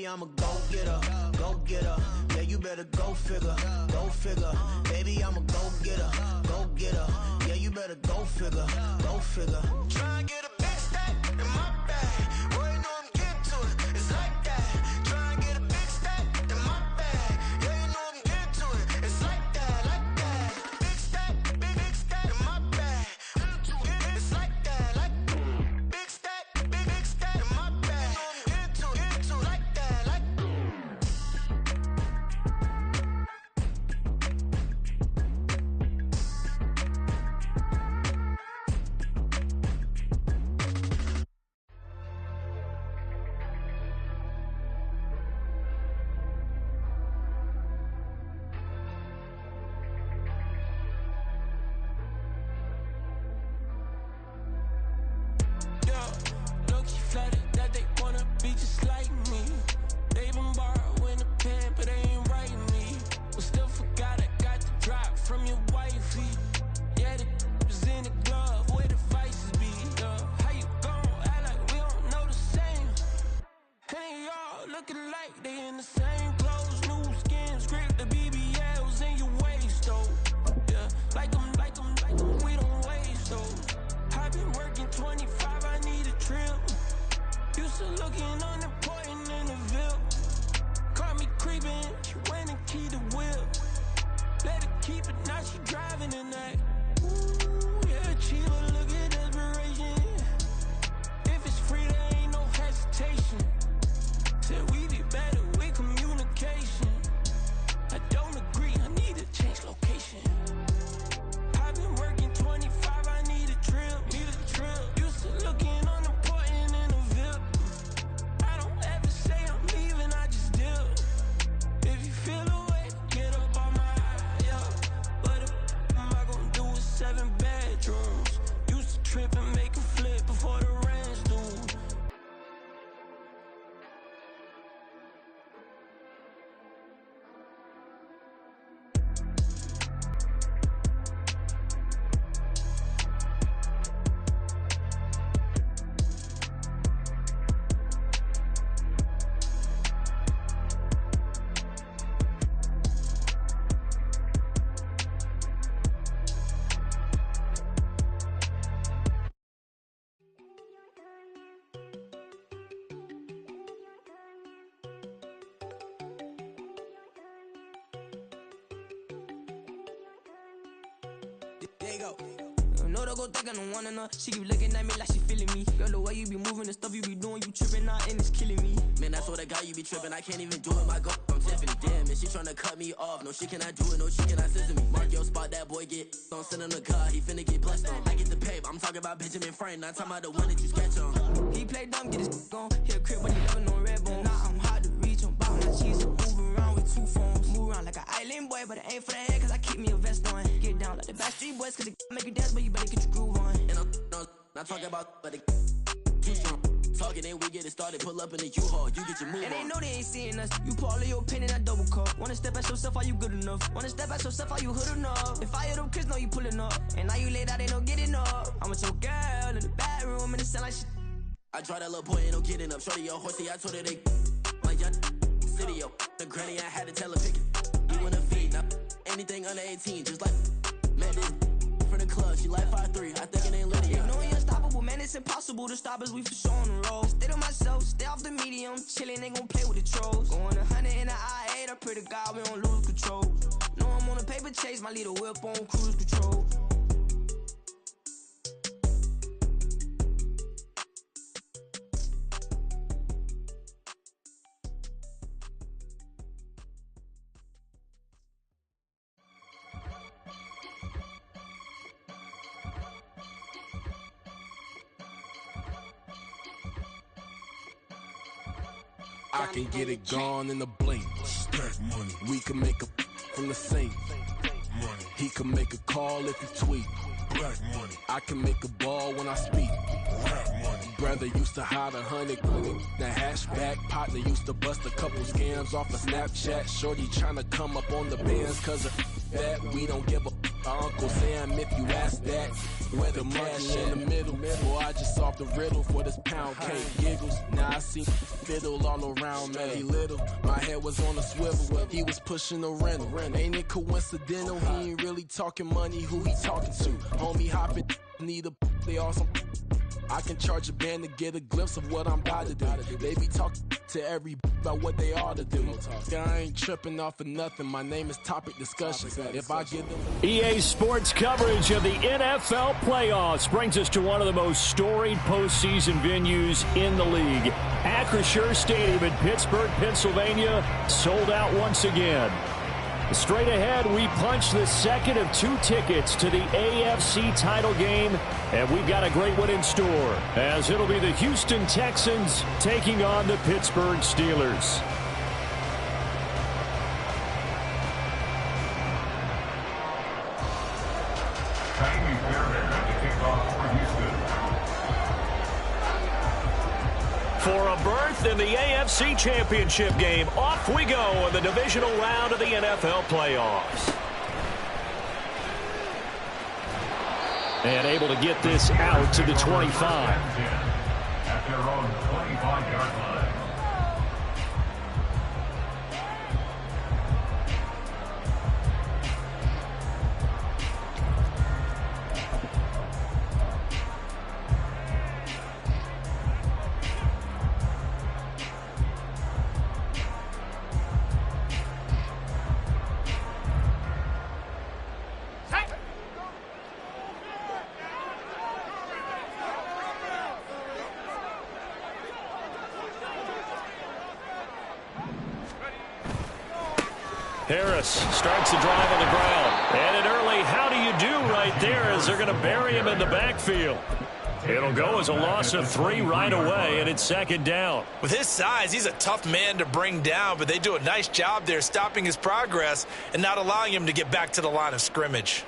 Baby, I'm a go-getter, go-getter. Yeah, you better go figure, go figure. Baby, I'm a go-getter, go-getter. Yeah, you better go figure, go figure. Try and get a big stack in my bag. Boy, you know I'm getting to it, it's like that. Try and get a big stack in my bag. Yeah, you know I'm getting to it, it's like that, like that. Big stack in my bag. It's like that, like big stack in my bag. You know I'm getting to it, like that, like. There you go. No, don't go think I don't wanna know. She keep looking at me like she feeling me. Girl, the way you be moving, the stuff you be doing, you tripping out and it's killing me. Man, I swear to God, you be tripping. I can't even do it. My girl, I'm Tiffany. Damn, and she tryna cut me off. No, she cannot do it. No, she cannot scissor me. Mark your spot, that boy get on. Send him the car. He finna get blessed on. I get the pay, but I'm talking about Benjamin Franklin. Not talking about the one that you sketch on. He play dumb, get his on. Hit a crib when he loving on red bone. Now I'm hard to reach. I'm bout my cheese. Move around with two phones. Move around like an island boy, but it ain't for the head, cause I keep me a vest on. Get down like the Backstreet Boys, cause it make you dance, but you better get your groove on. And I'm not talking about, but too strong. Talking and we get it started, pull up in the U-Haul, you get your move and on. they know they ain't seeing us. You pull all of your pin in that double cup. Wanna step at yourself, are you good enough? Wanna step at yourself, are you hood enough? If I hear them kids, know you pulling up. And now you laid out, they don't get enough. I'm with your girl in the bedroom, and it sound like shit. I draw that little boy, ain't no getting up. Shorty your horsey, I told her they my young city, yo. The granny, I had to tell her pick it. You wanna feed, now anything under 18, just like met this from the club. She like 5'3", I think it ain't Lydia. You know you're unstoppable, man, it's impossible to stop us, we for sure on the road. Stay to myself, stay off the medium, chillin', ain't gon' play with the trolls. Going 100 in the I-8, I pray to God we don't lose control. Know I'm on a paper chase, my little whip on cruise control. I can get it gone in a blink. Stack money. We can make a from the sink. Money. He can make a call if he tweet. Black money. I can make a ball when I speak. Rap money. Brother used to hide 100. The hashback partner used to bust a couple scams off of Snapchat. Shorty tryna come up on the bands cause of that. We don't give a My Uncle Sam, if you ask that. Where the monkey in the middle, boy, I just solved the riddle for this pound cake. Giggles, now I see fiddle all around, man. He little, my head was on a swivel. He was pushing a rental. Ain't it coincidental? He ain't really talking money. Who he talking to? Homie hopping, need a they awesome. I can charge a band to get a glimpse of what I'm about to do. They be talking to every about what they ought to do. I ain't tripping off of nothing. My name is Topic Discussion. If I give them EA Sports coverage of the NFL playoffs brings us to one of the most storied postseason venues in the league. Acrisure Stadium in Pittsburgh, Pennsylvania, sold out once again. Straight ahead, we punch the second of 2 tickets to the AFC title game, and we've got a great one in store, as it'll be the Houston Texans taking on the Pittsburgh Steelers. For a berth in the AFC Championship game, off we go in the divisional round of the NFL playoffs. And able to get this out to the 25. At their own 25-yard line. Harris starts the drive on the ground. And an early how do you do right there as they're going to bury him in the backfield. It'll go as a loss of 3 right away, and it's second down. With his size, he's a tough man to bring down, but they do a nice job there stopping his progress and not allowing him to get back to the line of scrimmage.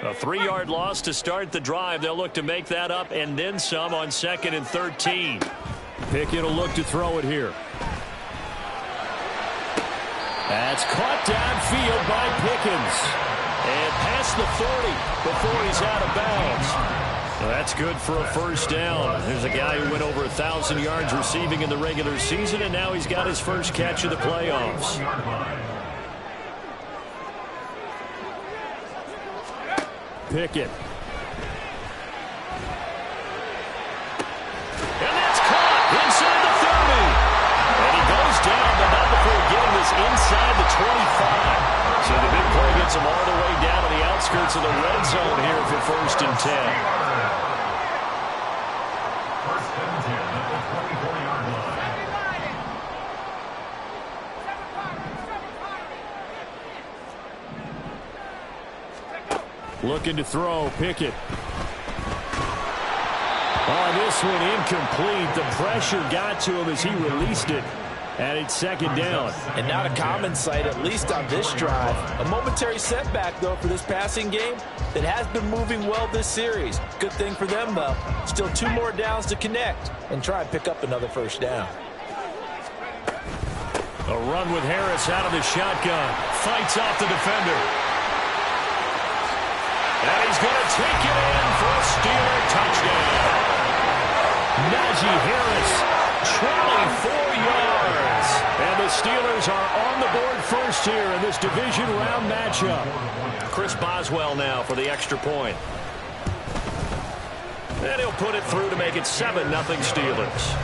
A 3-yard loss to start the drive. They'll look to make that up and then some on 2nd and 13. Pickett will look to throw it here. That's caught downfield by Pickens. And past the 40 before he's out of bounds. Well, that's good for a first down. There's a guy who went over 1,000 yards receiving in the regular season, and now he's got his first catch of the playoffs. Pickett. And that's caught inside the 30. And he goes down, but not before getting this inside the 25. So the big play gets him all the way down to the outskirts of the red zone here for 1st and 10. 1st and 10 at the 24-yard line. Looking to throw, Pickett. Oh, this one incomplete. The pressure got to him as he released it. And it's second down. And not a common sight, at least on this drive. A momentary setback, though, for this passing game that has been moving well this series. Good thing for them, though. Still 2 more downs to connect and try and pick up another first down. A run with Harris out of the shotgun. Fights off the defender. And he's going to take it in for a Steeler touchdown. Najee Harris, 24 yards. And the Steelers are on the board first here in this division round matchup. Chris Boswell now for the extra point. And he'll put it through to make it 7-0 Steelers.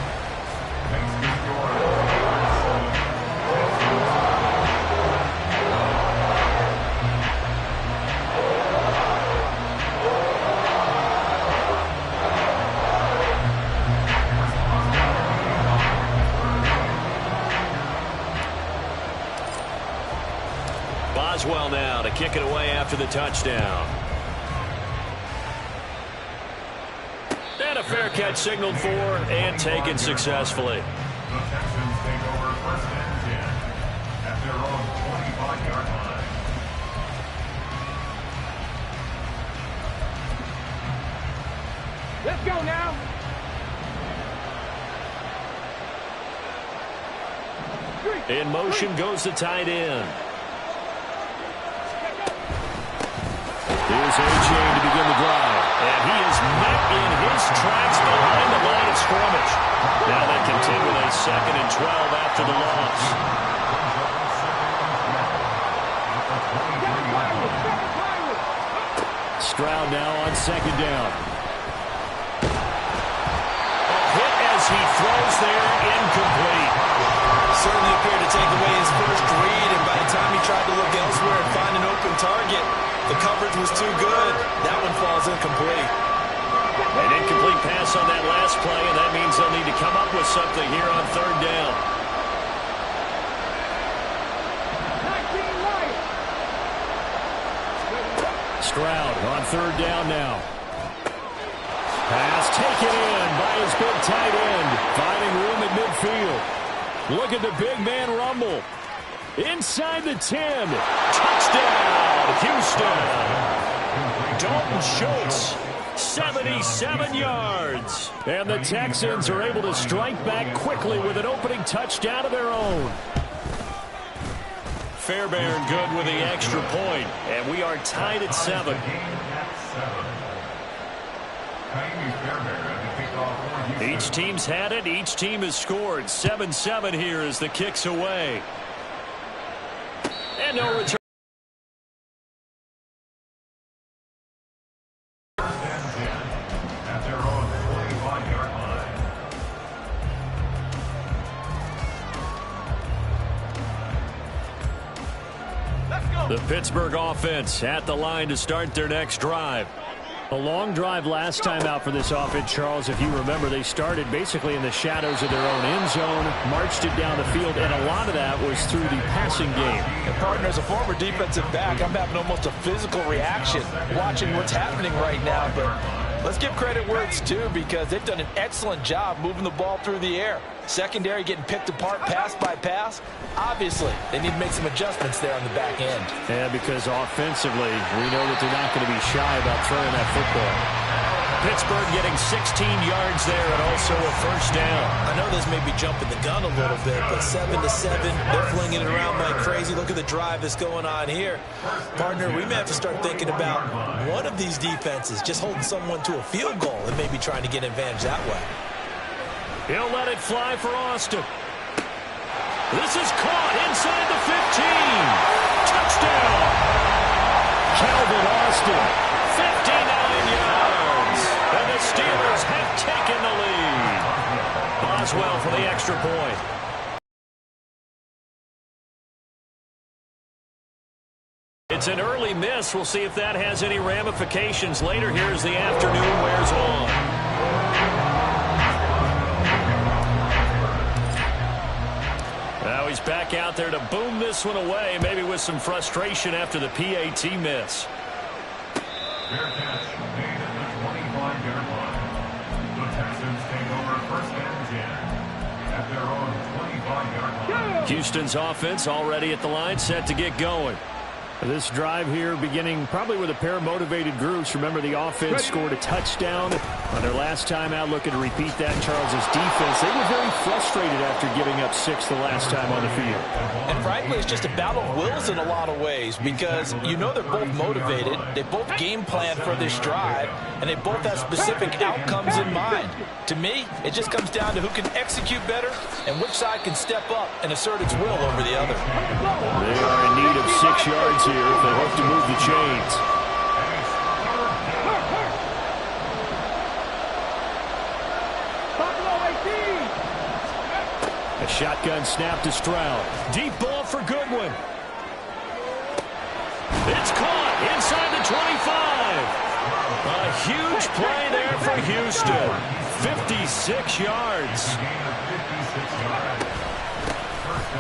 Boswell now to kick it away after the touchdown. And a fair catch signaled for and taken successfully. The Texans take over 1st and 10 at their own 25-yard line. Let's go now. In motion goes the tight end. Here's A-Chain to begin the drive. And he is met in his tracks behind the line of scrimmage. Now they continue with a 2nd and 12 after the loss. Stroud now on 2nd down. A hit as he throws there, incomplete. Certainly appeared to take away his first read, and by the time he tried to look elsewhere and find an open target, the coverage was too good. That one falls incomplete. An incomplete pass on that last play, and that means they'll need to come up with something here on 3rd down. Stroud on 3rd down now. Pass taken in by his big tight end, finding room at midfield. Look at the big man rumble. Inside the 10. Touchdown, Houston. Dalton Schultz, 77 yards. And the Texans are able to strike back quickly with an opening touchdown of their own. Fairbairn good with the extra point, and we are tied at 7. Each team's had it. Each team has scored. 7-7 here as the kick's away. And no return. At their own 25-yard line. The Pittsburgh offense at the line to start their next drive. A long drive last time out for this offense, Charles. If you remember, they started basically in the shadows of their own end zone, marched it down the field, and a lot of that was through the passing game. And partner, as a former defensive back, I'm having almost a physical reaction watching what's happening right now. But let's give credit where it's due, because they've done an excellent job moving the ball through the air. Secondary getting picked apart pass by pass. Obviously, they need to make some adjustments there on the back end. Yeah, because offensively, we know that they're not going to be shy about throwing that football. Pittsburgh getting 16 yards there and also a 1st down. I know this may be jumping the gun a little bit, but 7-7, they're flinging it around like crazy. Look at the drive that's going on here. Partner, we may have to start thinking about one of these defenses just holding someone to a field goal and maybe trying to get an advantage that way. He'll let it fly for Austin. This is caught inside the 15. Touchdown. Calvin Austin, 59 yards. And the Steelers have taken the lead. Boswell for the extra point. It's an early miss. We'll see if that has any ramifications later here as the afternoon wears on. Now he's back out there to boom this one away, maybe with some frustration after the PAT miss. Fair catch made at the 25-yard line. The Texans take over 1st and 10 at their own 25-yard line. Houston's offense already at the line, set to get going. This drive here beginning probably with a pair of motivated groups. Remember, the offense scored a touchdown on their last time out. Looking to repeat that. Charles's defense, they were very frustrated after giving up 6 the last time on the field. And frankly, it's just a battle of wills in a lot of ways, because you know they're both motivated. They both game plan for this drive, and they both have specific outcomes in mind. To me, it just comes down to who can execute better and which side can step up and assert its will over the other. They are in need of 6 yards here if they hope to move the chains. A shotgun snap to Stroud. Deep ball for Goodwin. It's caught inside the 25. A huge play there for Houston. 56 yards.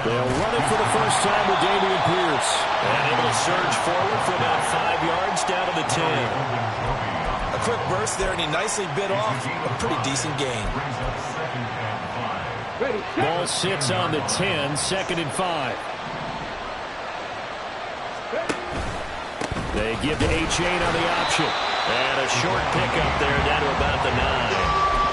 They'll run it for the first time with Dameon Pierce. And able to surge forward for about 5 yards down to the 10. A quick burst there, and he nicely bit off a pretty decent gain. Ball sits on the 10, 2nd and 5. They give to A-Chain on the option. And a short pickup there down to about the 9.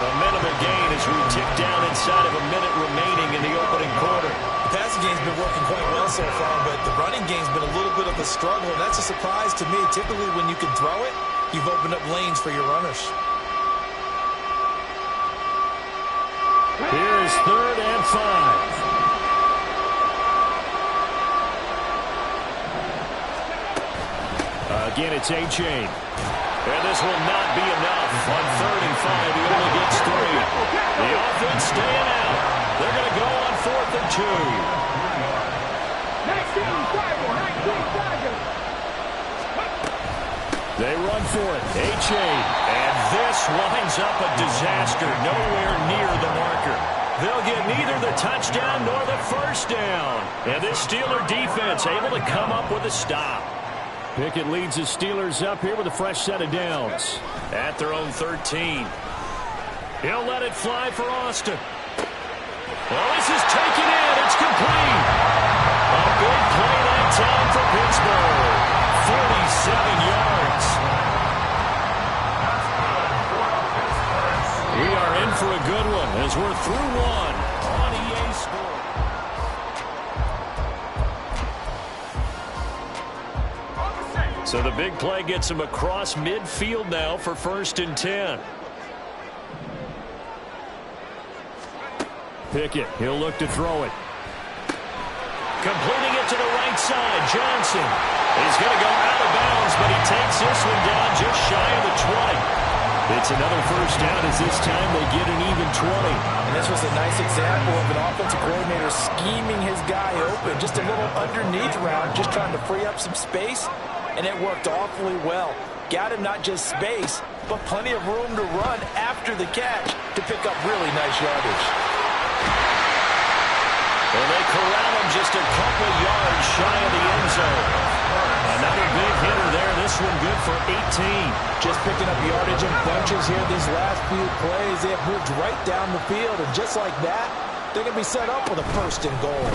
A minimal gain as we tick down inside of a minute remaining in the opening quarter. The passing game's been working quite well so far, but the running game's been a little bit of a struggle, and that's a surprise to me. Typically, when you can throw it, you've opened up lanes for your runners. Here's 3rd and 5. Again, it's A-Chain. And this will not be enough. On 3rd and 5, he only gets 3. The offense staying out. They're going to go on 4th and 2. They run for it. A-Chain. And this winds up a disaster. Nowhere near the marker. They'll get neither the touchdown nor the first down. And this Steeler defense able to come up with a stop. Pickett leads the Steelers up here with a fresh set of downs. At their own 13. He'll let it fly for Austin. Well, this is taken in. It's complete. A big play that time for Pittsburgh. 47 yards. We are in for a good one as we're through one on EA Sports. So the big play gets him across midfield now for 1st and 10. Pickett, he'll look to throw it. Completing it to the right side, Johnson. He's going to go out of bounds, but he takes this one down just shy of the 20. It's another first down as this time they get an even 20. And this was a nice example of an offensive coordinator scheming his guy open. Just a little underneath route, just trying to free up some space, and it worked awfully well. Got him not just space, but plenty of room to run after the catch to pick up really nice yardage. And they corral him just a couple yards shy of the end zone. Another big hitter there. This one good for 18. Just picking up yardage in bunches here these last few plays. They have moved right down the field, and just like that, they're going to be set up with a 1st and goal.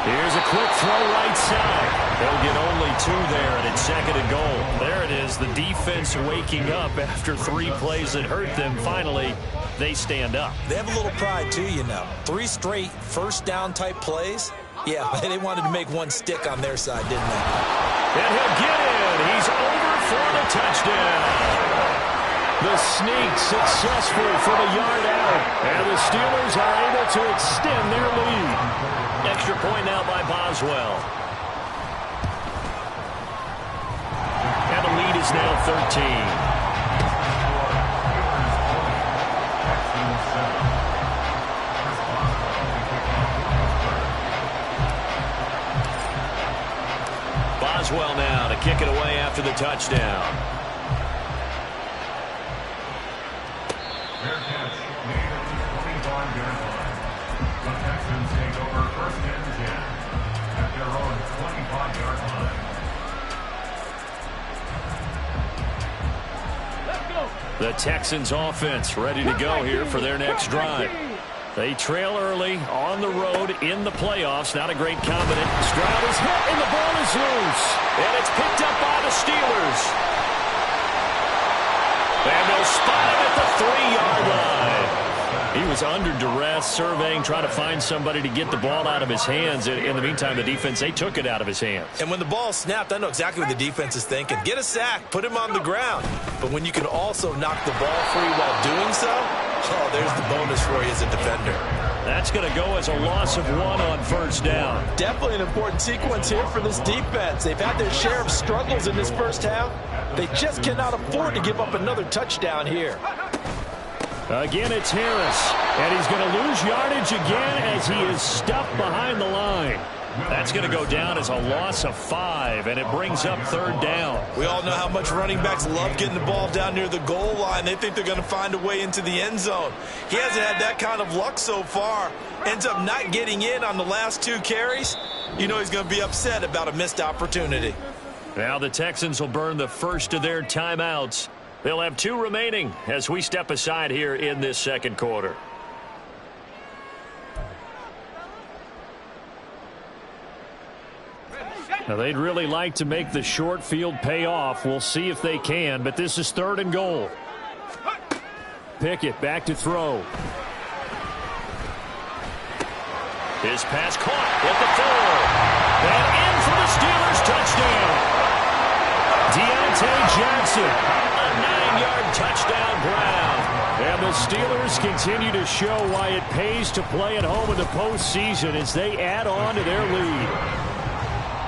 Here's a quick throw right side. They'll get only 2 there, and it's 2nd and goal. There it is, the defense waking up after 3 plays that hurt them. Finally, they stand up. They have a little pride, too, you know. 3 straight first down type plays. Yeah, they wanted to make one stick on their side, didn't they? And he'll get in. He's over for the touchdown. The sneak successful for the yard out. And the Steelers are able to extend their lead. Extra point now by Boswell. And the lead is now 13. Boswell now to kick it away after the touchdown. Fair catch made at the 25-yard line. The Texans take over 1st and 10 at their own 25-yard line. The Texans offense ready to go here for their next drive. They trail early on the road in the playoffs. Not a great combination. Stroud is hit and the ball is loose. And it's picked up by the Steelers. And they'll spot him at the 3-yard line. He was under duress, surveying, trying to find somebody to get the ball out of his hands. In the meantime, the defense, they took it out of his hands. And when the ball snapped, I know exactly what the defense is thinking. Get a sack, put him on the ground. But when you can also knock the ball free while doing so, oh, there's the bonus for you as a defender. That's going to go as a loss of 1 on 1st down. Definitely an important sequence here for this defense. They've had their share of struggles in this first half. They just cannot afford to give up another touchdown here. Again, it's Harris, and he's going to lose yardage again as he is stuffed behind the line. That's going to go down as a loss of 5, and it brings up 3rd down. We all know how much running backs love getting the ball down near the goal line. They think they're going to find a way into the end zone. He hasn't had that kind of luck so far. Ends up not getting in on the last 2 carries. You know he's going to be upset about a missed opportunity. Now the Texans will burn the first of their timeouts. They'll have 2 remaining as we step aside here in this 2nd quarter. Now they'd really like to make the short field pay off. We'll see if they can, but this is 3rd and goal. Pickett back to throw. His pass caught at the 4. And in for the Steelers touchdown. Deontay Johnson, a 9-yard touchdown ground. And the Steelers continue to show why it pays to play at home in the postseason as they add on to their lead.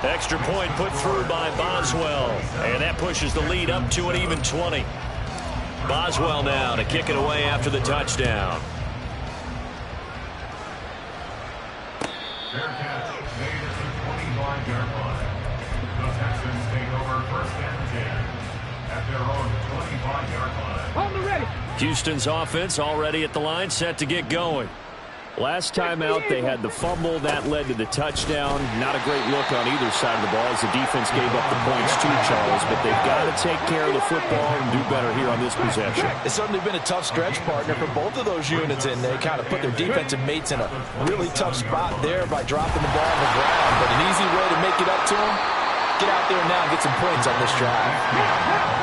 Extra point put through by Boswell. And that pushes the lead up to an even 20. Boswell now to kick it away after the touchdown. Fair catch made at the 25-yard line. The Texans take over first and 10 at their own 25-yard line. On the ready. Houston's offense already at the line, set to get going. Last time out, they had the fumble. That led to the touchdown. Not a great look on either side of the ball as the defense gave up the points too, Charles. But they've got to take care of the football and do better here on this possession. It's certainly been a tough stretch, partner, for both of those units, and they kind of put their defensive mates in a really tough spot there by dropping the ball on the ground. But an easy way to make it up to them, get out there now and get some points on this drive.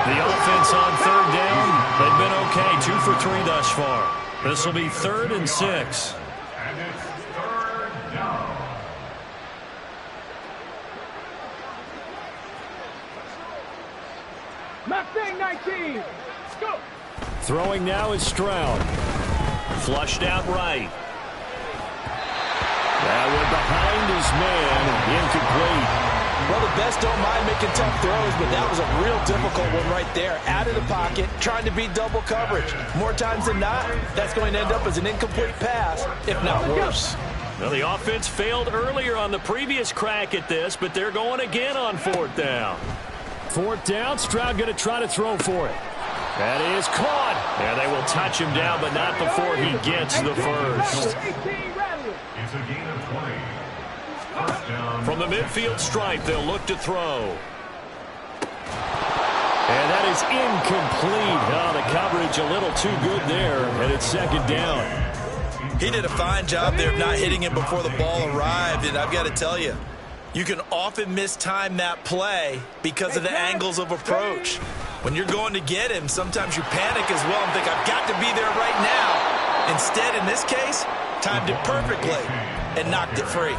The offense on third down, they've been okay, 2 for 3 thus far. This will be 3rd and 6. And it's 3rd down. Mustang 19. Let's go. Throwing now is Stroud. Flushed out right. That one behind his man, incomplete. Well, the best don't mind making tough throws, but that was a real difficult one right there. Out of the pocket, trying to beat double coverage. More times than not, that's going to end up as an incomplete pass, if not worse. Well, the offense failed earlier on the previous crack at this, but they're going again on 4th down. 4th down, Stroud going to try to throw for it. That is caught. Yeah, they will touch him down, but not before he gets the first. It's a gain of 20. First down. From the midfield stripe, they'll look to throw. And that is incomplete. Oh, the coverage a little too good there, and it's 2nd down. He did a fine job there of not hitting him before the ball arrived, and I've got to tell you, you can often mistime that play because of the angles of approach. When you're going to get him, sometimes you panic as well and think, I've got to be there right now. Instead, in this case, timed it perfectly and knocked it free.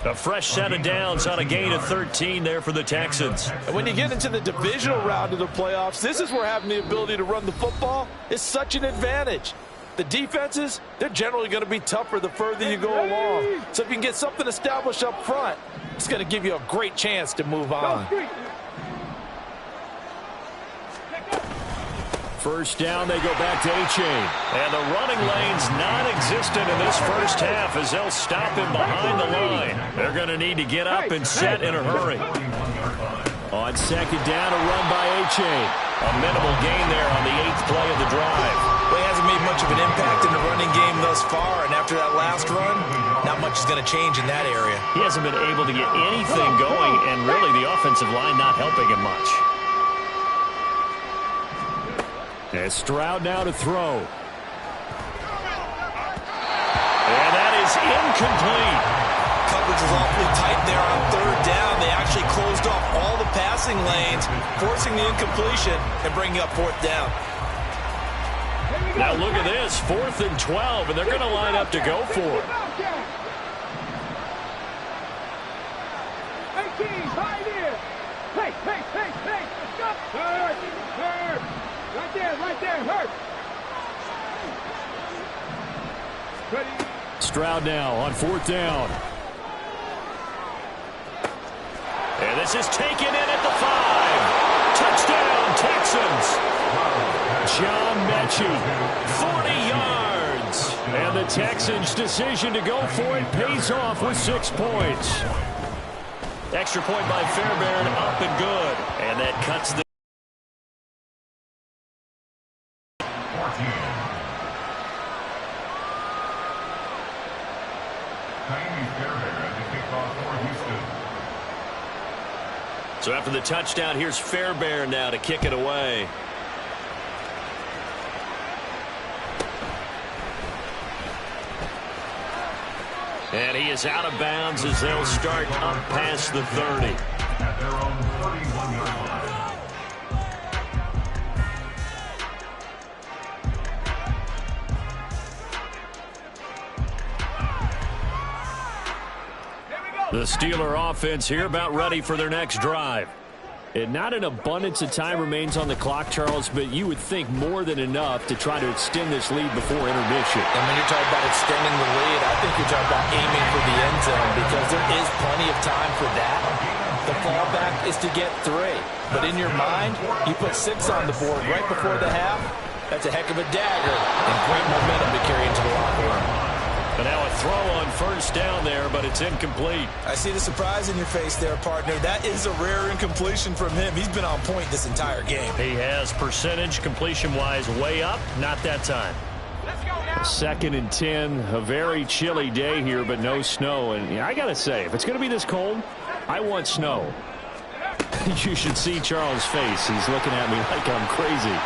A fresh set of downs on a gain of 13 there for the Texans. And when you get into the divisional round of the playoffs, this is where having the ability to run the football is such an advantage. The defenses, they're generally going to be tougher the further you go along. So if you can get something established up front, it's going to give you a great chance to move on. First down, they go back to A-Chain. And the running lane's non-existent in this first half as they'll stop him behind the line. They're going to need to get up and set in a hurry. On 2nd down, a run by A-Chain. A minimal gain there on the 8th play of the drive. Well, he hasn't made much of an impact in the running game thus far, and after that last run, not much is going to change in that area. He hasn't been able to get anything going, and really the offensive line not helping him much. And Stroud now to throw. And that is incomplete. Coverage was awfully tight there on 3rd down. They actually closed off all the passing lanes, forcing the incompletion and bringing up 4th down. Now look at this, 4th and 12, and they're going to line up to go for it. 18, right here. Hey, let's go. Third. Right there, hurt. Ready. Stroud now on 4th down. And this is taken in at the 5. Touchdown, Texans. John Mechie, 40 yards. And the Texans' decision to go for it pays off with 6 points. Extra point by Fairbairn, up and good. And that cuts the So after the touchdown, here's Fairbairn now to kick it away. And he is out of bounds as they'll start up past the 30. At their own 31-yard line. The Steeler offense here about ready for their next drive. And not an abundance of time remains on the clock, Charles, but you would think more than enough to try to extend this lead before intermission. And when you're talking about extending the lead, I think you're talking about aiming for the end zone because there is plenty of time for that. The fallback is to get 3. But in your mind, you put 6 on the board right before the half. That's a heck of a dagger and great momentum to carry into the locker room. But now a throw on first down there, but it's incomplete. I see the surprise in your face there, partner. That is a rare incompletion from him. He's been on point this entire game. He has percentage completion-wise way up, not that time. 2nd and 10, a very chilly day here, but no snow. And I got to say, if it's going to be this cold, I want snow. You should see Charles' face. He's looking at me like I'm crazy.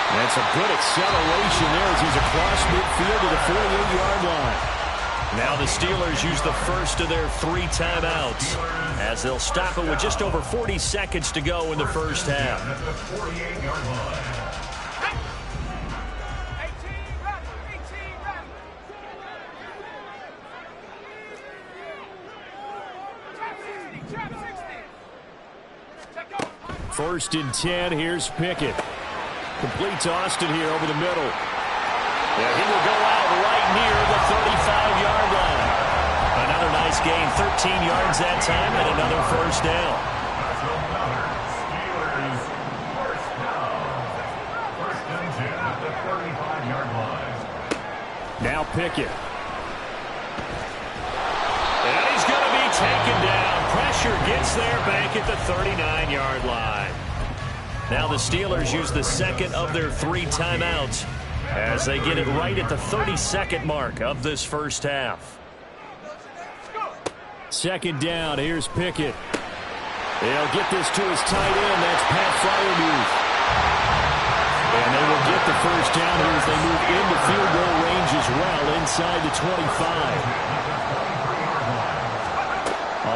That's a good acceleration there as he's across midfield to the 48-yard line. Now the Steelers use the first of their 3 timeouts as they'll stop it with just over 40 seconds to go in the first half. First and 10, here's Pickett. Completes Austin here over the middle. Yeah, he will go out right near the 35-yard line. Another nice gain, 13 yards that time, and another first down. Steelers first down. First and 10 at the 35-yard line. Now Pickett. And he's going to be taken down. Pressure gets there back at the 39-yard line. Now the Steelers use the second of their 3 timeouts as they get it right at the 32nd mark of this first half. 2nd down, here's Pickett. They'll get this to his tight end, that's Pat Freiermuth. And they will get the first down here as they move into field goal range as well, inside the 25.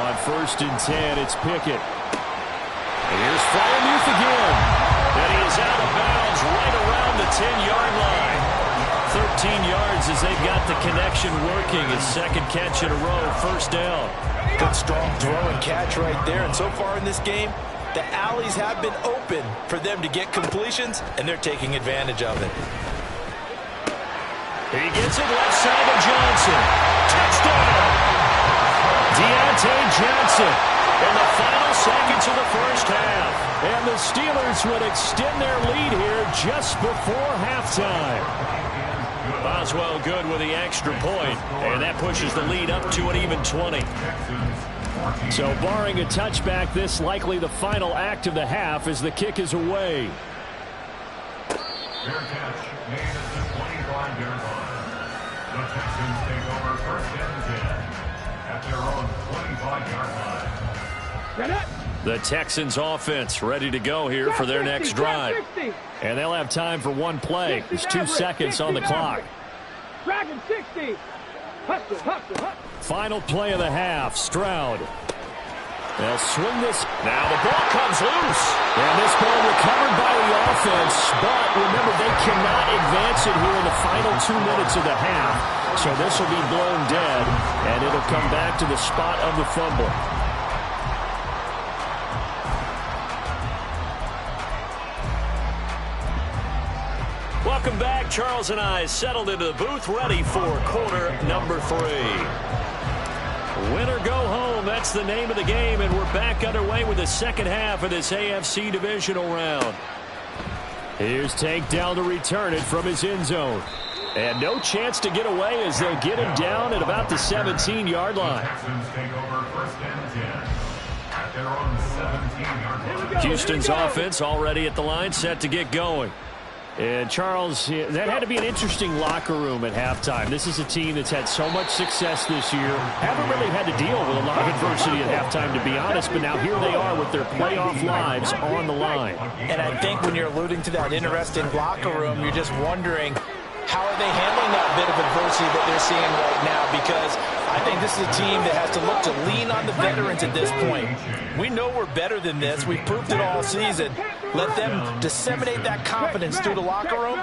On 1st and 10, it's Pickett. And here's Freiermuth again. And he is out of bounds right around the 10-yard line. 13 yards as they've got the connection working. His 2nd catch in a row, first down. Good strong throw and catch right there. And so far in this game, the alleys have been open for them to get completions, and they're taking advantage of it. He gets it left side of Johnson. Touchdown! Deontay Johnson. In the final seconds of the first half. And the Steelers would extend their lead here just before halftime. Boswell good with the extra point, and that pushes the lead up to an even 20. So barring a touchback, this likely the final act of the half as the kick is away. Fair catch made at the 25-yard line. The Texans take over first and 10 at their own 25-yard line. The Texans offense ready to go here for their next drive. And they'll have time for one play. There's 2 seconds on the clock. Dragon 60. Final play of the half, Stroud. They'll swing this. Now the ball comes loose. And this ball recovered by the offense. But remember, they cannot advance it here in the final 2 minutes of the half. So this will be blown dead. And it'll come back to the spot of the fumble. Welcome back. Charles and I settled into the booth, ready for quarter number 3. Win or go home, that's the name of the game, and we're back underway with the second half of this AFC divisional round. Here's Tank down to return it from his end zone. And no chance to get away as they'll get him down at about the 17-yard line. Texans take over first and 10 at their own 17-yard line. Houston's offense already at the line, set to get going. And Charles, that had to be an interesting locker room at halftime. This is a team that's had so much success this year. Haven't really had to deal with a lot of adversity at halftime, to be honest, but now here they are with their playoff lives on the line. And I think when you're alluding to that interesting locker room, you're just wondering, how are they handling that bit of adversity that they're seeing right now? Because I think this is a team that has to look to lean on the veterans at this point. We know we're better than this. We've proved it all season. Let them disseminate that confidence through the locker room.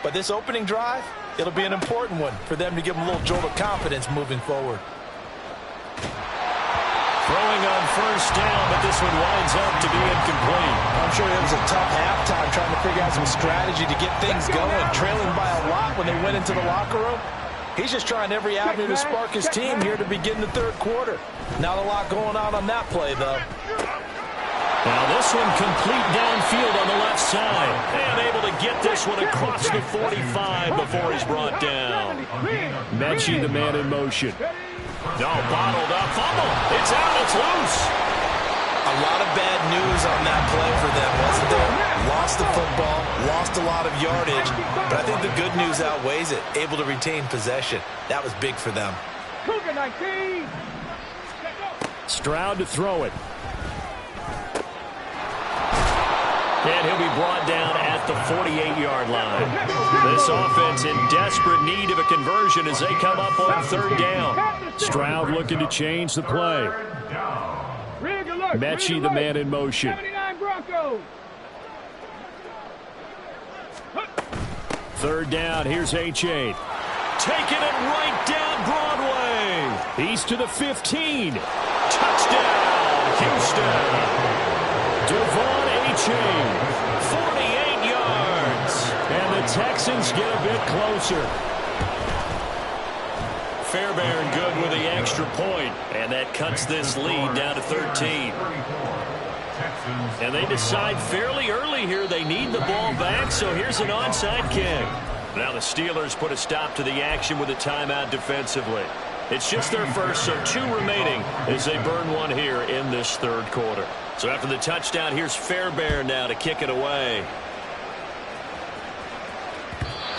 But this opening drive, it'll be an important one for them to give them a little jolt of confidence moving forward. Throwing on first down, but this one winds up to be incomplete. I'm sure it was a tough halftime trying to figure out some strategy to get things going, trailing by a lot when they went into the locker room. He's just trying every avenue to spark his team here to begin the third quarter. Not a lot going on that play, though. Now this one complete downfield on the left side. And able to get this one across the 45 before he's brought down. Mechie, the man in motion. No, bottled up, fumble. It's out, it's loose. A lot of bad news on that play for them, wasn't there? Lost the football, lost a lot of yardage, but I think the good news outweighs it. Able to retain possession. That was big for them. Stroud to throw it. And he'll be brought down at the 48-yard line. This offense in desperate need of a conversion as they come up on third down. Stroud looking to change the play. Mechie, the man in motion. Third down, here's H.A. Taking it right down Broadway. He's to the 15. Touchdown, Houston. Devon H.A. 48 yards. And the Texans get a bit closer. Fairbairn good with the extra point. And that cuts this lead down to 13. And they decide fairly early here they need the ball back, so here's an onside kick. Now the Steelers put a stop to the action with a timeout defensively. It's just their first, so 2 remaining as they burn one here in this third quarter. So after the touchdown, here's Fairbairn now to kick it away.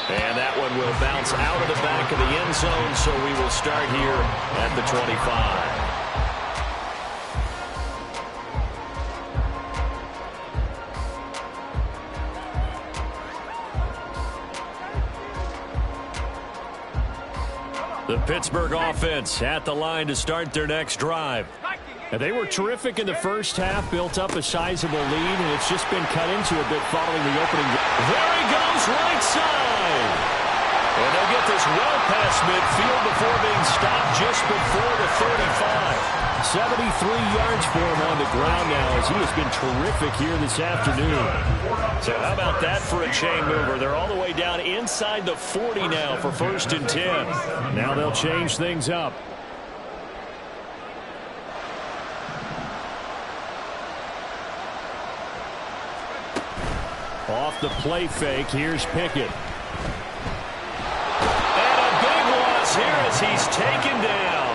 And that one will bounce out of the back of the end zone, so we will start here at the 25. The Pittsburgh offense at the line to start their next drive. And they were terrific in the first half, built up a sizable lead, and it's just been cut into a bit following the opening. There he goes, right side. And they'll get this well past midfield before being stopped just before the 35. 73 yards for him on the ground now as he has been terrific here this afternoon. So how about that for a chain mover? They're all the way down inside the 40 now for 1st and 10. Now they'll change things up. Off the play fake, here's Pickett. And a big loss here as he's taken down.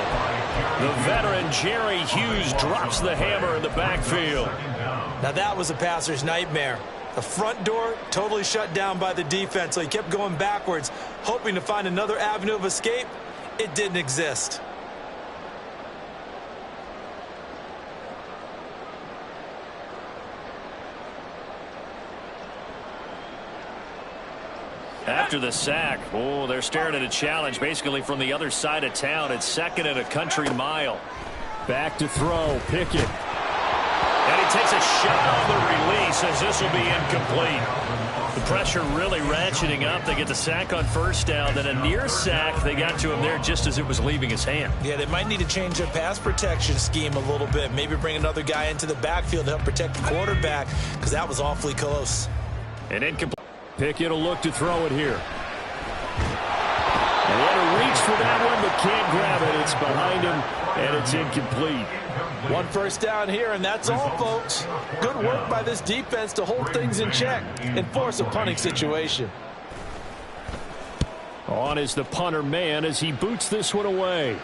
The veteran Jerry Hughes drops the hammer in the backfield. Now that was a passer's nightmare. The front door totally shut down by the defense, so he kept going backwards, hoping to find another avenue of escape. It didn't exist. After the sack, oh, they're staring at a challenge basically from the other side of town. It's 2nd and a country mile. Back to throw, Pickett. And he takes a shot on the release as this will be incomplete. The pressure really ratcheting up. They get the sack on first down, then a near sack. They got to him there just as it was leaving his hand. Yeah, they might need to change their pass protection scheme a little bit. Maybe bring another guy into the backfield to help protect the quarterback, because that was awfully close. And incomplete. Pickett will look to throw it here. And he had to reach for that one, but can't grab it. It's behind him, and it's incomplete. 1 first down here, and that's all, folks. Good work by this defense to hold things in check and force a punting situation. On is the punter man as he boots this one away.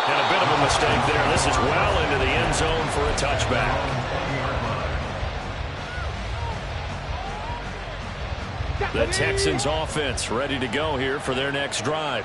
And a bit of a mistake there. This is well into the end zone for a touchback. The Texans offense ready to go here for their next drive.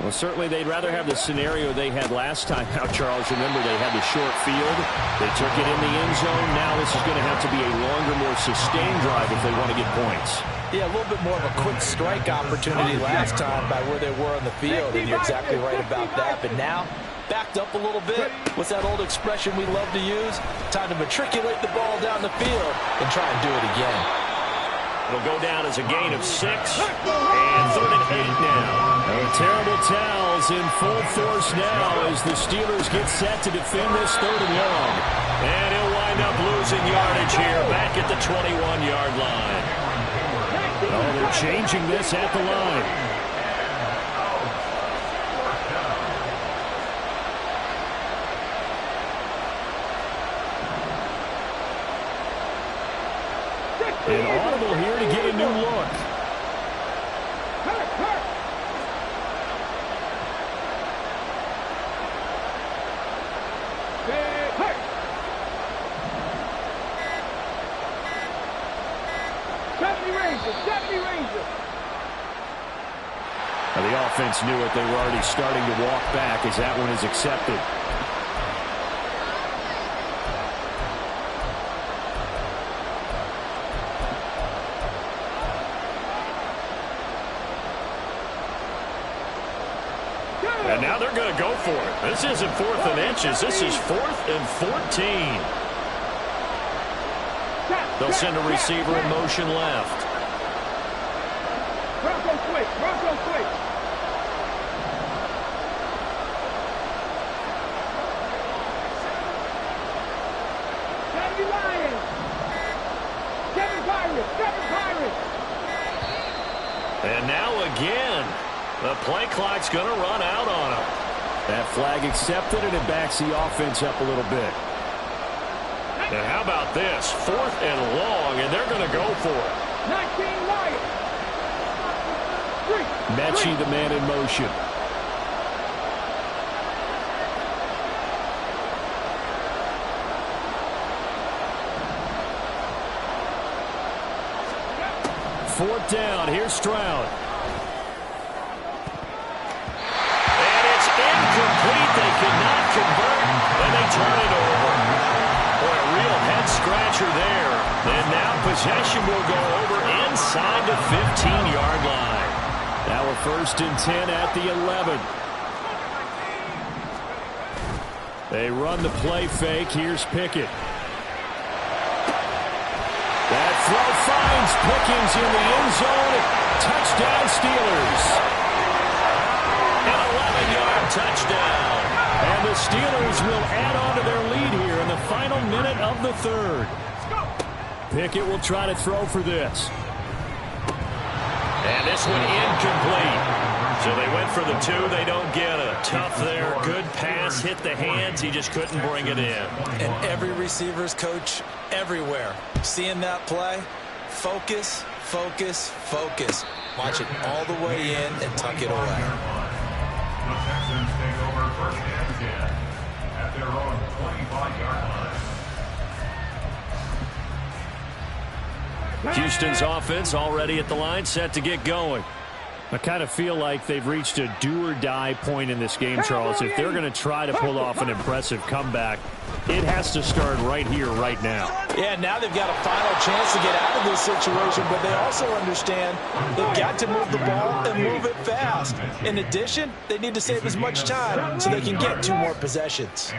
Well, certainly they'd rather have the scenario they had last time out, Charles. Remember, they had the short field. They took it in the end zone. Now this is going to have to be a longer, more sustained drive if they want to get points. Yeah, a little bit more of a quick strike opportunity last time by where they were on the field, and you're exactly right about that. But now backed up a little bit. What's that old expression we love to use? Time to matriculate the ball down the field and try and do it again. It'll go down as a gain of 6. And 3rd and 8 now. Terrible towels in full force now as the Steelers get set to defend this 3rd and long. And he'll wind up losing yardage here back at the 21-yard line. Oh, they're changing this at the line. An audible here to get a new look. Now the offense knew it. They were already starting to walk back as that one is accepted. And now they're going to go for it. This isn't 4th and inches. This is 4th and 14. They'll send a receiver in motion left. Bronco switch. Bronco switch. Sandy Lions. 7 Pirates. 7 Pirates. And now again. The play clock's going to run out on him. That flag accepted, and it backs the offense up a little bit. And how about this? 4th and long, and they're going to go for it. 19 Lions. Mechie, the man in motion. Fourth down. Here's Stroud. Incomplete. They could not convert, and they turn it over. Boy, a real head-scratcher there. And now possession will go over inside the 15-yard line. Now a 1st and 10 at the 11. They run the play fake. Here's Pickett. That throw finds Pickens in the end zone. Touchdown, Steelers. An 11-yard touchdown. And the Steelers will add on to their lead here in the final minute of the 3rd. Pickett will try to throw for this. And this one incomplete. So they went for the 2. They don't get it. Tough there. Good pass. Hit the hands. He just couldn't bring it in. And every receiver's coach everywhere. Seeing that play, focus, focus, focus. Watch it all the way in and tuck it away. The Texans take over 1st and 10 at their own 25-yard line. Houston's offense already at the line, set to get going. I kind of feel like they've reached a do-or-die point in this game, Charles. If they're going to try to pull off an impressive comeback, it has to start right here, right now. Yeah, now they've got a final chance to get out of this situation, but they also understand they've got to move the ball and move it fast. In addition, they need to save as much time so they can get 2 more possessions.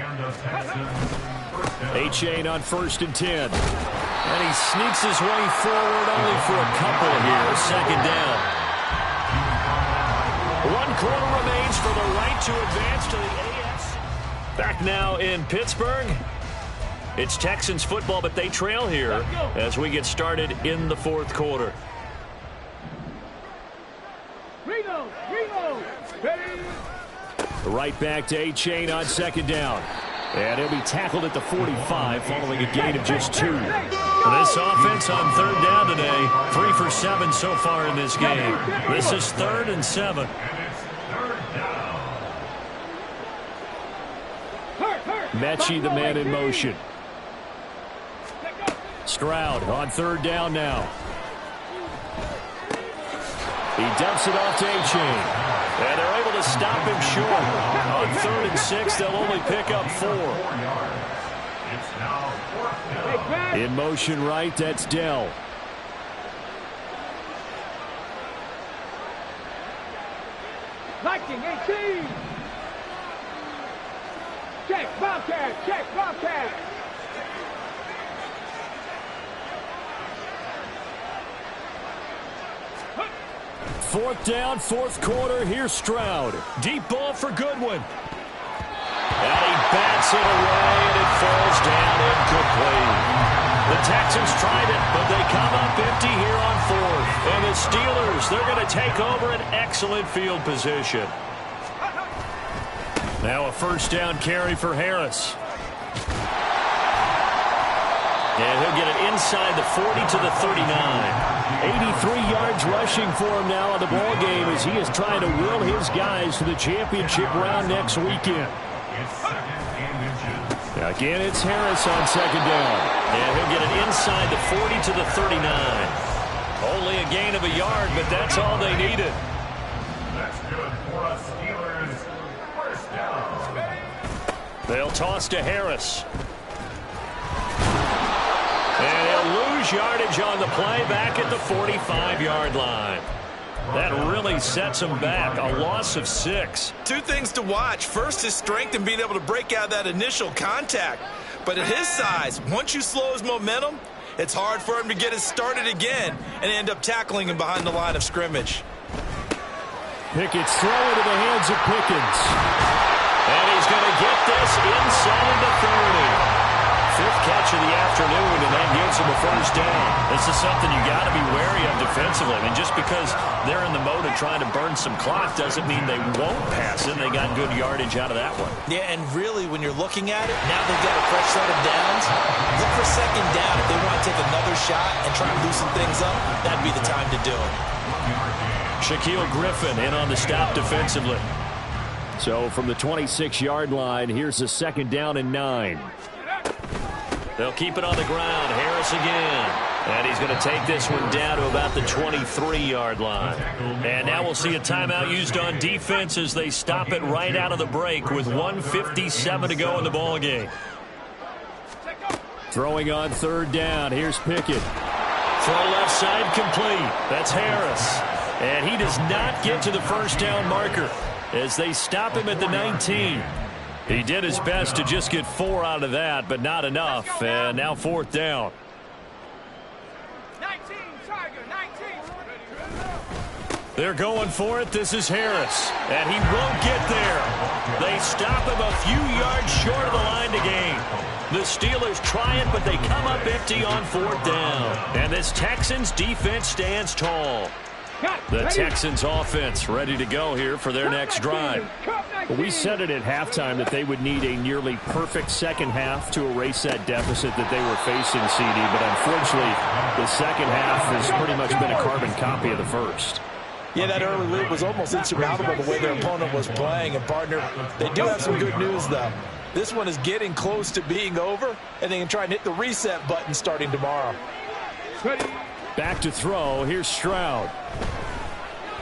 Achane on 1st and 10. And he sneaks his way forward only for a couple here. 2nd down. 1 quarter remains for the right to advance to the AFC. Back now in Pittsburgh. It's Texans football, but they trail here as we get started in the 4th quarter. Reload, ready. Right back to Achane on 2nd down. And he'll be tackled at the 45 following a gain of just 2. This offense on 3rd down today, 3 for 7 so far in this game. This is 3rd and 7. Mechie, the man in motion. Stroud on 3rd down now. He dumps it off to Achane. And they're able to stop him short. On 3rd and 6, they'll only pick up 4. In motion right, that's Dell. Liking 18. Check, Bobcat. Check, Bobcat. Fourth down, fourth quarter. Here's Stroud. Deep ball for Goodwin. And he bats it away, and it falls down incomplete. The Texans tried it, but they come up empty here on fourth. And the Steelers, they're going to take over an excellent field position. Now a first down carry for Harris. And he'll get it inside the 40 to the 39. 83 yards rushing for him now in the ball game as he is trying to will his guys to the championship round next weekend. Again, it's Harris on second down. And he'll get it inside the 40 to the 39. Only a gain of a yard, but that's all they needed. That's good for us Steelers. First down. They'll toss to Harris. And he'll lose yardage on the play back at the 45-yard line. That really sets him back. A loss of 6. Two things to watch. First, his strength in being able to break out that initial contact. But at his size, once you slow his momentum, it's hard for him to get it started again and end up tackling him behind the line of scrimmage. Pickett's throw into the hands of Pickens. And he's going to get this inside the 30. Fifth catch of the afternoon, and that gives him a first down. This is something you got to be wary of defensively. I mean, just because they're in the mode of trying to burn some clock doesn't mean they won't pass it. They got good yardage out of that one. Yeah, and really, when you're looking at it, now they've got a fresh set of downs. Look for second down. If they want to take another shot and try and loosen things up, that'd be the time to do it. Shaquille Griffin in on the stop defensively. So from the 26-yard line, here's a second down and 9. They'll keep it on the ground. Harris again. And he's going to take this one down to about the 23-yard line. And now we'll see a timeout used on defense as they stop it right out of the break with 1:57 to go in the ballgame. Throwing on third down. Here's Pickett. Throw left side complete. That's Harris. And he does not get to the first down marker as they stop him at the 19. He did his best to just get 4 out of that, but not enough. And now fourth down. 19, Tiger, 19. They're going for it. This is Harris. And he won't get there. They stop him a few yards short of the line to gain. The Steelers try it, but they come up empty on fourth down. And this Texans defense stands tall. The Texans offense ready to go here for their next drive. We said it at halftime that they would need a nearly perfect second half to erase that deficit that they were facing, CD. But unfortunately, the second half has pretty much been a carbon copy of the first. Yeah, that early lead was almost insurmountable the way their opponent was playing. And, partner, they do have some good news, though. This one is getting close to being over, and they can try and hit the reset button starting tomorrow. Back to throw. Here's Stroud.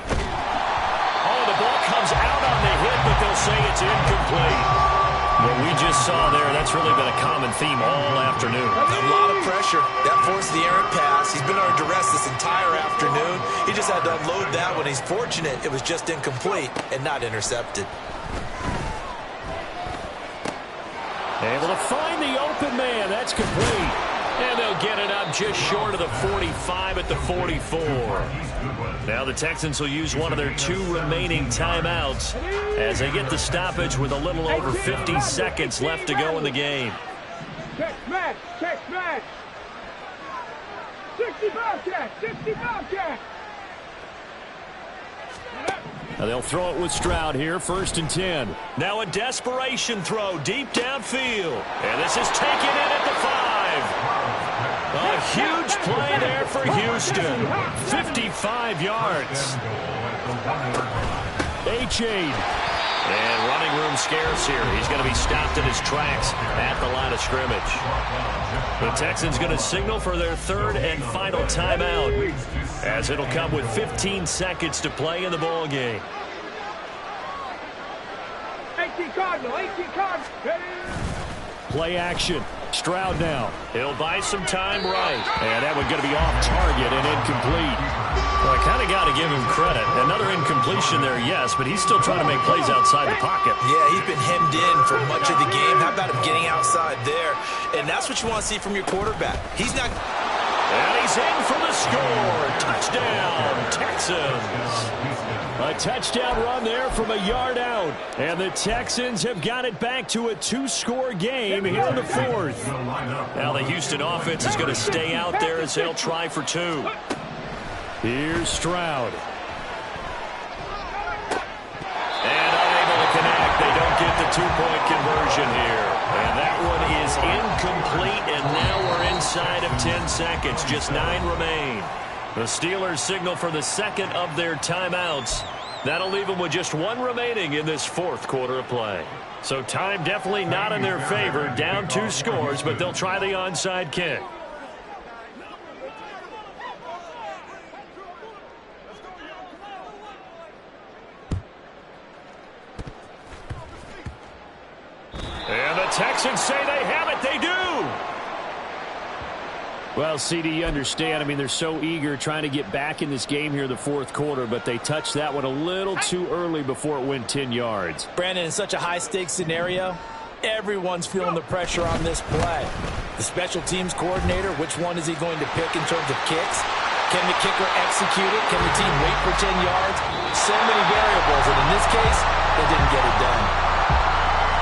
Oh, the ball comes out on the hit, but they'll say it's incomplete. What we just saw there, that's really been a common theme all afternoon. A lot of pressure. That forced the errant pass. He's been under duress this entire afternoon. He just had to unload that one. He's fortunate it was just incomplete and not intercepted. Able to find the open man. That's complete. And they'll get it up just short of the 45 at the 44. Now the Texans will use one of their 2 remaining timeouts as they get the stoppage with a little over 50 seconds left to go in the game. Check match, check match. 60 Bobcat, 60 Bobcat. Now they'll throw it with Stroud here, 1st and 10. Now a desperation throw deep downfield. And this is taken in at the 5. A huge play there for Houston. 55 yards. H-8. And running room scarce here. He's going to be stopped in his tracks at the line of scrimmage. The Texans going to signal for their 3rd and final timeout, as it'll come with 15 seconds to play in the ball game. 18 Cardinal, 18 Cardinal. Play action. Stroud now. He'll buy some time right. And that one's going to be off target and incomplete. Well, I kind of got to give him credit. Another incompletion there, yes, but he's still trying to make plays outside the pocket. Yeah, he's been hemmed in for much of the game. How about him getting outside there? And that's what you want to see from your quarterback. He's not... And he's in for the score. Touchdown, Texans. A touchdown run there from a yard out. And the Texans have got it back to a 2-score game here in the fourth. Now the Houston offense is going to stay out there as they'll try for 2. Here's Stroud. And unable to connect. They don't get the 2-point conversion here. And that one is incomplete, and now we're inside of 10 seconds. Just 9 remain. The Steelers signal for the second of their timeouts. That'll leave them with just 1 remaining in this fourth quarter of play. So time definitely not in their favor. Down 2 scores, but they'll try the onside kick. And the Texans say they have it. They do. Well, CD, you understand. I mean, they're so eager trying to get back in this game here in the fourth quarter, but they touched that one a little too early before it went 10 yards. Brandon, in such a high-stakes scenario, everyone's feeling the pressure on this play. The special teams coordinator, which one is he going to pick in terms of kicks? Can the kicker execute it? Can the team wait for 10 yards? So many variables, and in this case, they didn't get it done.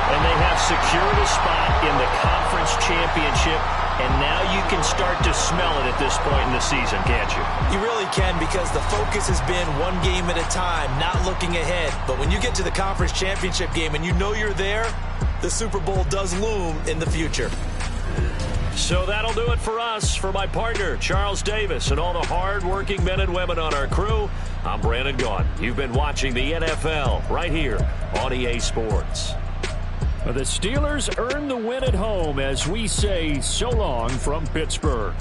And they have secured a spot in the conference championship, and now you can start to smell it at this point in the season, can't you? You really can, because the focus has been one game at a time, not looking ahead. But when you get to the conference championship game and you know you're there, the Super Bowl does loom in the future. So that'll do it for us. For my partner, Charles Davis, and all the hard-working men and women on our crew, I'm Brandon Gaudin. You've been watching the NFL right here on EA Sports. The Steelers earn the win at home as we say so long from Pittsburgh.